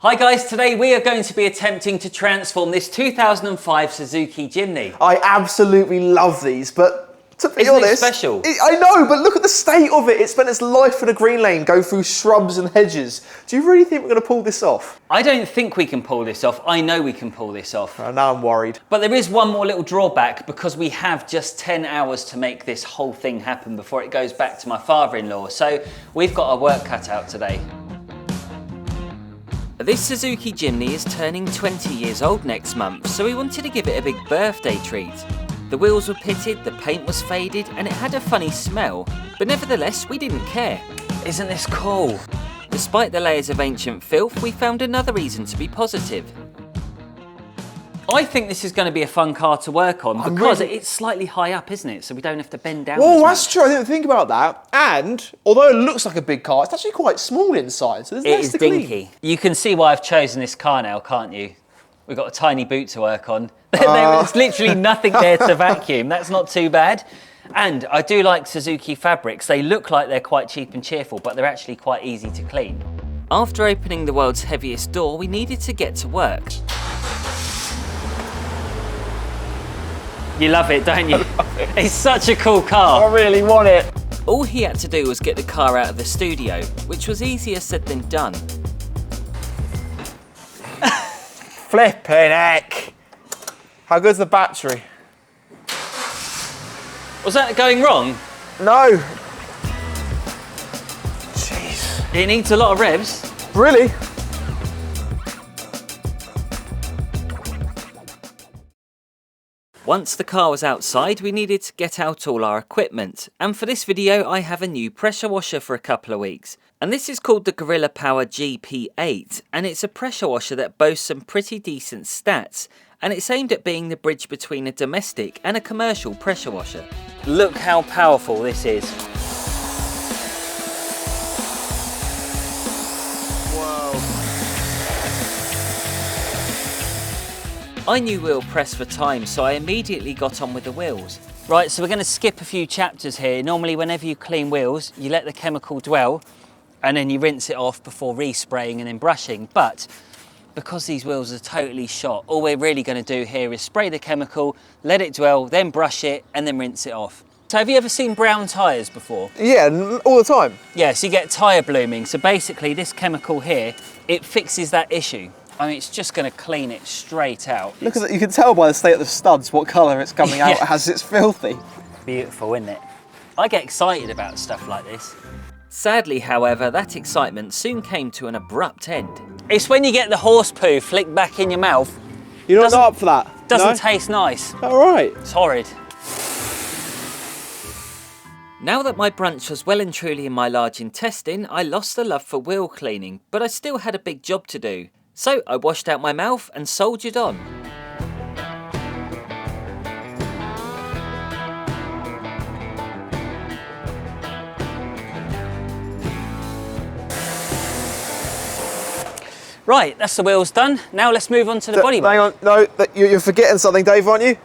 Hi guys, today we are going to be attempting to transform this 2005 Suzuki Jimny. I absolutely love these, but to be honest... Isn't it special? I know, but look at the state of it. It spent its life in a green lane, go through shrubs and hedges. Do you really think we're going to pull this off? I don't think we can pull this off. I know we can pull this off. Now I'm worried. But there is one more little drawback because we have just 10 hours to make this whole thing happen before it goes back to my father-in-law. So we've got our work cut out today. This Suzuki Jimny is turning 20 years old next month, so we wanted to give it a big birthday treat. The wheels were pitted, the paint was faded, and it had a funny smell. But nevertheless, we didn't care. Isn't this cool? Despite the layers of ancient filth, we found another reason to be positive. I think this is going to be a fun car to work on because it's slightly high up, isn't it? So we don't have to bend down. Oh, that's true. I didn't think about that. And although it looks like a big car, it's actually quite small inside. So there's less to clean. It is dinky. You can see why I've chosen this car now, can't you? We've got a tiny boot to work on. There's literally nothing there to vacuum. That's not too bad. And I do like Suzuki fabrics. They look like they're quite cheap and cheerful, but they're actually quite easy to clean. After opening the world's heaviest door, we needed to get to work. You love it, don't you? It's such a cool car. I really want it. All he had to do was get the car out of the studio, which was easier said than done. Flipping heck. How good's the battery? Was that going wrong? No. Jeez. It needs a lot of revs. Really? Once the car was outside, we needed to get out all our equipment. And for this video, I have a new pressure washer for a couple of weeks. And this is called the Gorilla Power GP8. And it's a pressure washer that boasts some pretty decent stats. And it's aimed at being the bridge between a domestic and a commercial pressure washer. Look how powerful this is. I knew we'll press for time, so I immediately got on with the wheels. Right, so we're going to skip a few chapters here. Normally, whenever you clean wheels, you let the chemical dwell and then you rinse it off before respraying and then brushing. But because these wheels are totally shot, all we're really going to do here is spray the chemical, let it dwell, then brush it and then rinse it off. So have you ever seen brown tyres before? Yeah, all the time. Yeah, so you get tyre blooming. So basically this chemical here, it fixes that issue. I mean, it's just going to clean it straight out. Look at that, you can tell by the state of the studs what colour it's coming out as. It's filthy. Beautiful, isn't it? I get excited about stuff like this. Sadly, however, that excitement soon came to an abrupt end. It's when you get the horse poo flicked back in your mouth. You're not up for that? Doesn't taste nice. All right. It's horrid. Now that my brunch was well and truly in my large intestine, I lost the love for wheel cleaning, but I still had a big job to do. So I washed out my mouth and soldiered on. Right, that's the wheels done. Now let's move on to the bodywork. Hang on, no, you're forgetting something, Dave, aren't you?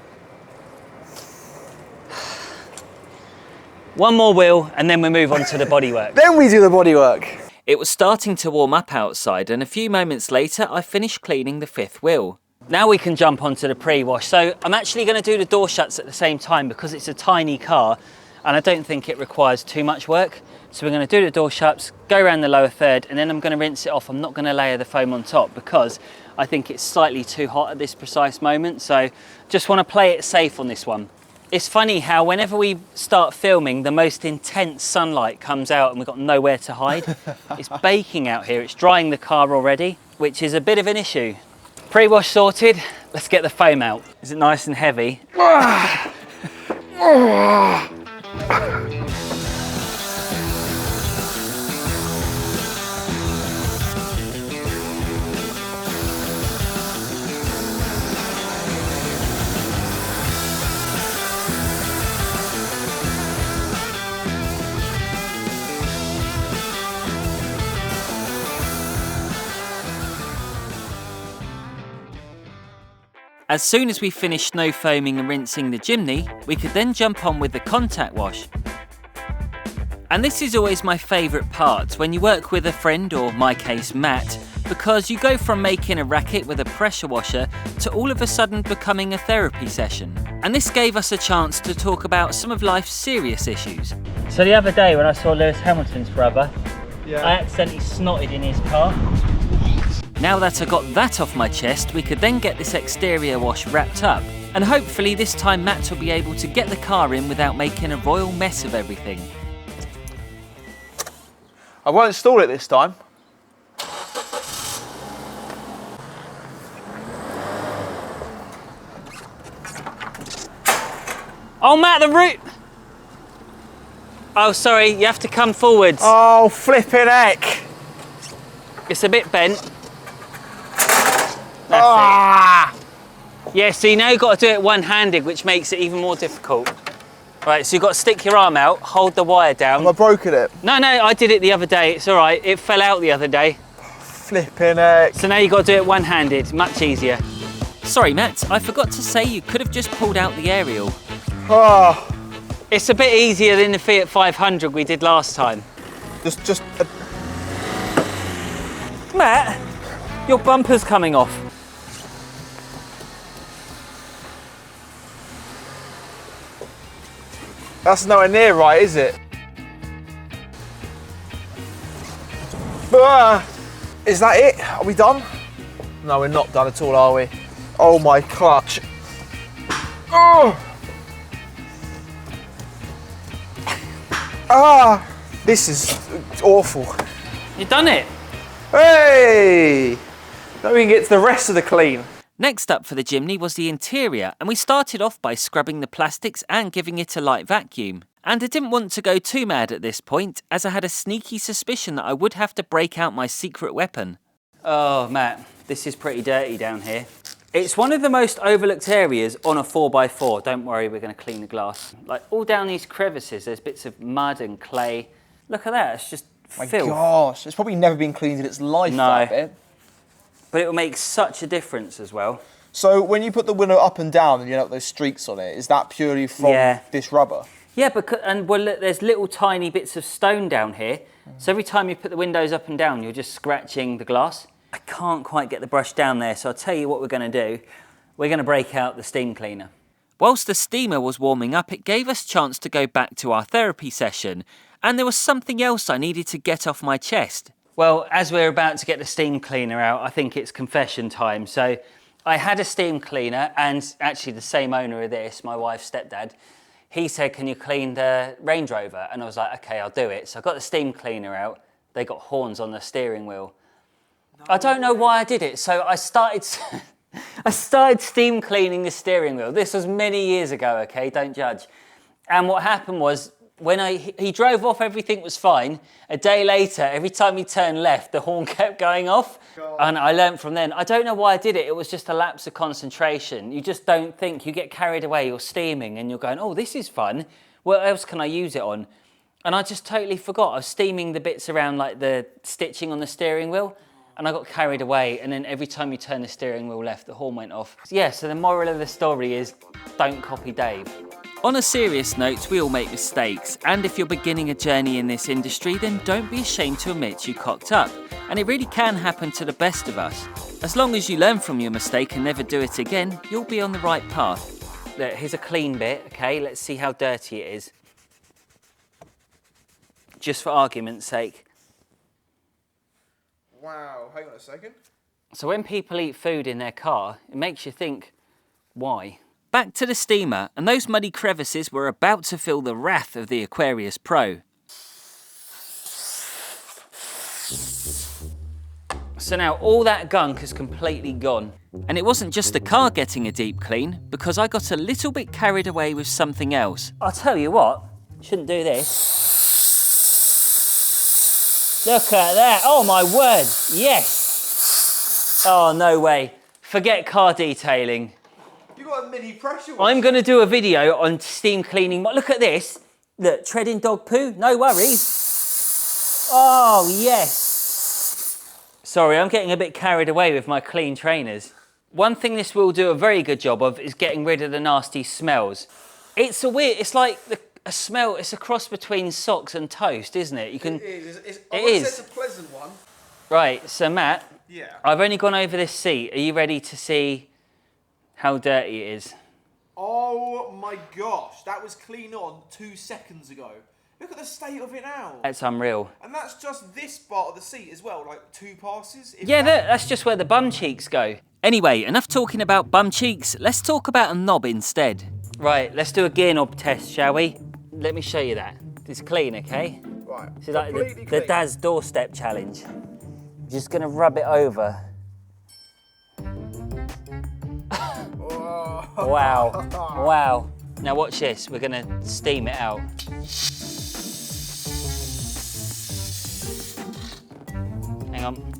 One more wheel and then we move on to the bodywork. Then we do the bodywork. It was starting to warm up outside and a few moments later I finished cleaning the fifth wheel. Now we can jump onto the pre-wash. So I'm actually going to do the door shuts at the same time because it's a tiny car and I don't think it requires too much work. So we're going to do the door shuts, go around the lower third and then I'm going to rinse it off. I'm not going to layer the foam on top because I think it's slightly too hot at this precise moment. So just want to play it safe on this one. It's funny how whenever we start filming, the most intense sunlight comes out and we've got nowhere to hide. It's baking out here, it's drying the car already, which is a bit of an issue. Pre-wash sorted, let's get the foam out. Is it nice and heavy? As soon as we finished snow foaming and rinsing the Jimny, we could then jump on with the contact wash. And this is always my favourite part, when you work with a friend, or my case Matt, because you go from making a racket with a pressure washer to all of a sudden becoming a therapy session. And this gave us a chance to talk about some of life's serious issues. So the other day when I saw Lewis Hamilton's brother, I accidentally snotted in his car. Now that I got that off my chest, we could then get this exterior wash wrapped up. And hopefully this time Matt will be able to get the car in without making a royal mess of everything. I won't install it this time. Oh Matt, the root! Oh sorry, you have to come forwards. Oh, flipping heck. It's a bit bent. That's it. Yeah, so you now you've got to do it one-handed, which makes it even more difficult. Right, so you've got to stick your arm out, hold the wire down. Have I broken it? No, I did it the other day. It's all right. It fell out the other day. Flipping heck. So now you've got to do it one-handed, much easier. Sorry, Matt, I forgot to say you could have just pulled out the aerial. Oh. It's a bit easier than the Fiat 500 we did last time. Matt, your bumper's coming off. That's nowhere near right, is it? Is that it? Are we done? No, we're not done at all, are we? Oh, my clutch. Oh! This is awful. You done it? Hey! Now we can get to the rest of the clean. Next up for the Jimny was the interior, and we started off by scrubbing the plastics and giving it a light vacuum. And I didn't want to go too mad at this point, as I had a sneaky suspicion that I would have to break out my secret weapon. Oh, Matt, this is pretty dirty down here. It's one of the most overlooked areas on a 4x4. Don't worry, we're going to clean the glass. Like, all down these crevices, there's bits of mud and clay. Look at that, it's just filth. My gosh, it's probably never been cleaned in its life, that bit. But it will make such a difference as well. So when you put the window up and down and you have those streaks on it, is that purely from this rubber? Yeah, well, there's little tiny bits of stone down here. So every time you put the windows up and down, you're just scratching the glass. I can't quite get the brush down there, so I'll tell you what we're going to do. We're going to break out the steam cleaner. Whilst the steamer was warming up, it gave us a chance to go back to our therapy session. And there was something else I needed to get off my chest. Well, as we're about to get the steam cleaner out, I think it's confession time. So I had a steam cleaner, and actually the same owner of this, my wife's stepdad, he said, can you clean the Range Rover? And I was like, okay, I'll do it. So I got the steam cleaner out. They got horns on the steering wheel. I don't know why I did it. So I started steam cleaning the steering wheel. This was many years ago, okay? Don't judge. And what happened was, when he drove off, everything was fine. A day later, every time he turned left, the horn kept going off. God. And I learned from then. I don't know why I did it. It was just a lapse of concentration. You just don't think. You get carried away. You're steaming and you're going, oh, this is fun. What else can I use it on? And I just totally forgot. I was steaming the bits around like the stitching on the steering wheel. And I got carried away. And then every time you turn the steering wheel left, the horn went off. Yeah, so the moral of the story is don't copy Dave. On a serious note, we all make mistakes, and if you're beginning a journey in this industry, then don't be ashamed to admit you cocked up. And it really can happen to the best of us. As long as you learn from your mistake and never do it again, you'll be on the right path. Look, here's a clean bit, okay? Let's see how dirty it is. Just for argument's sake. Wow, hang on a second. So when people eat food in their car, it makes you think, why? Back to the steamer, and those muddy crevices were about to feel the wrath of the Aquarius Pro. So now all that gunk is completely gone. And it wasn't just the car getting a deep clean, because I got a little bit carried away with something else. I'll tell you what, shouldn't do this. Look at that, oh my word, yes. Oh, no way, forget car detailing. You got a mini pressure washer. I'm going to do a video on steam cleaning. Look at this. Look, treading dog poo, no worries. Oh, yes. Sorry, I'm getting a bit carried away with my clean trainers. One thing this will do a very good job of is getting rid of the nasty smells. It's like a smell, it's a cross between socks and toast, isn't it? You can. It is. It's a pleasant one. Right, so Matt, Yeah. I've only gone over this seat. Are you ready to see how dirty it is? Oh my gosh, that was clean on 2 seconds ago. Look at the state of it now. That's unreal. And that's just this part of the seat as well, like 2 passes. Yeah, that's just where the bum cheeks go. Anyway, enough talking about bum cheeks. Let's talk about a knob instead. Right, let's do a gear knob test, shall we? Let me show you that. It's clean, okay? Right. So like the Daz doorstep challenge. Just gonna rub it over. Wow, wow. Now watch this, we're gonna steam it out. Hang on.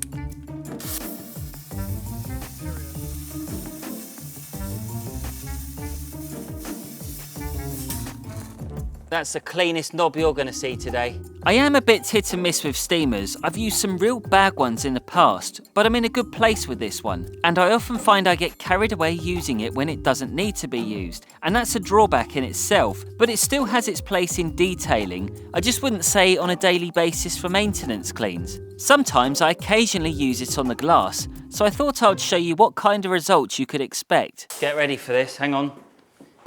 That's the cleanest knob you're going to see today. I am a bit hit and miss with steamers. I've used some real bad ones in the past, but I'm in a good place with this one. And I often find I get carried away using it when it doesn't need to be used. And that's a drawback in itself, but it still has its place in detailing. I just wouldn't say on a daily basis for maintenance cleans. Sometimes I occasionally use it on the glass, so I thought I would show you what kind of results you could expect. Get ready for this, hang on.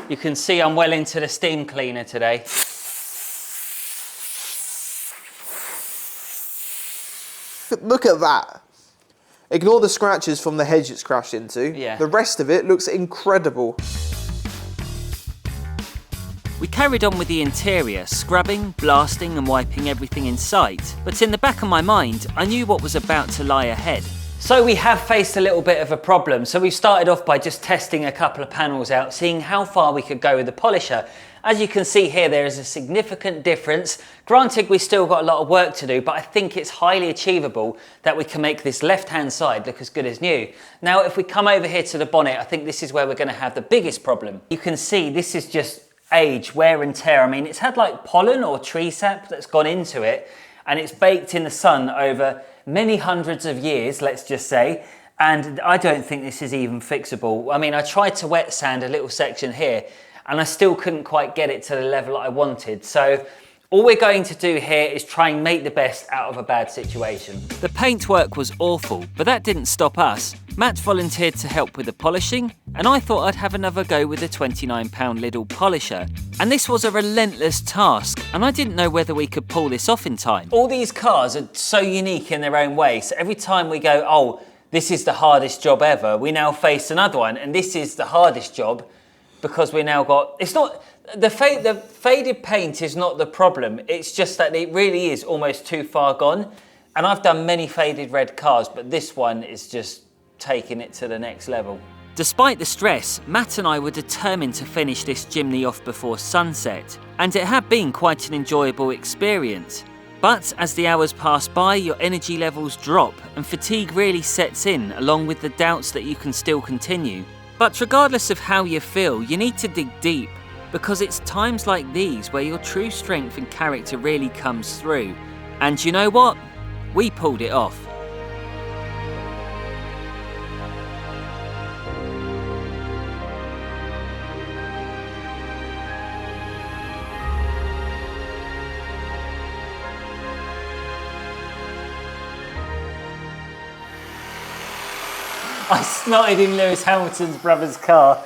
You can see I'm well into the steam cleaner today. Look at that. Ignore the scratches from the hedge it's crashed into. Yeah. The rest of it looks incredible. We carried on with the interior, scrubbing, blasting and wiping everything in sight. But in the back of my mind, I knew what was about to lie ahead. So we have faced a little bit of a problem. So we started off by just testing a couple of panels out, seeing how far we could go with the polisher. As you can see here, there is a significant difference. Granted, we've still got a lot of work to do, but I think it's highly achievable that we can make this left-hand side look as good as new. Now, if we come over here to the bonnet, I think this is where we're going to have the biggest problem. You can see this is just age, wear and tear. I mean, it's had like pollen or tree sap that's gone into it, and it's baked in the sun over many hundreds of years, let's just say, and I don't think this is even fixable. I mean, I tried to wet sand a little section here, and I still couldn't quite get it to the level I wanted. So all we're going to do here is try and make the best out of a bad situation. The paintwork was awful, but that didn't stop us. Matt volunteered to help with the polishing, and I thought I'd have another go with the £29 Lidl polisher. And this was a relentless task, and I didn't know whether we could pull this off in time. All these cars are so unique in their own way, so every time we go, oh, this is the hardest job ever, we now face another one, and this is the hardest job because we now got, it's not, the faded paint is not the problem, it's just that it really is almost too far gone. And I've done many faded red cars, but this one is just taking it to the next level. Despite the stress, Matt and I were determined to finish this Jimny off before sunset, and it had been quite an enjoyable experience. But as the hours pass by, your energy levels drop and fatigue really sets in, along with the doubts that you can still continue. But regardless of how you feel, you need to dig deep, because it's times like these where your true strength and character really comes through. And you know what? We pulled it off. I snotted in Lewis Hamilton's brother's car.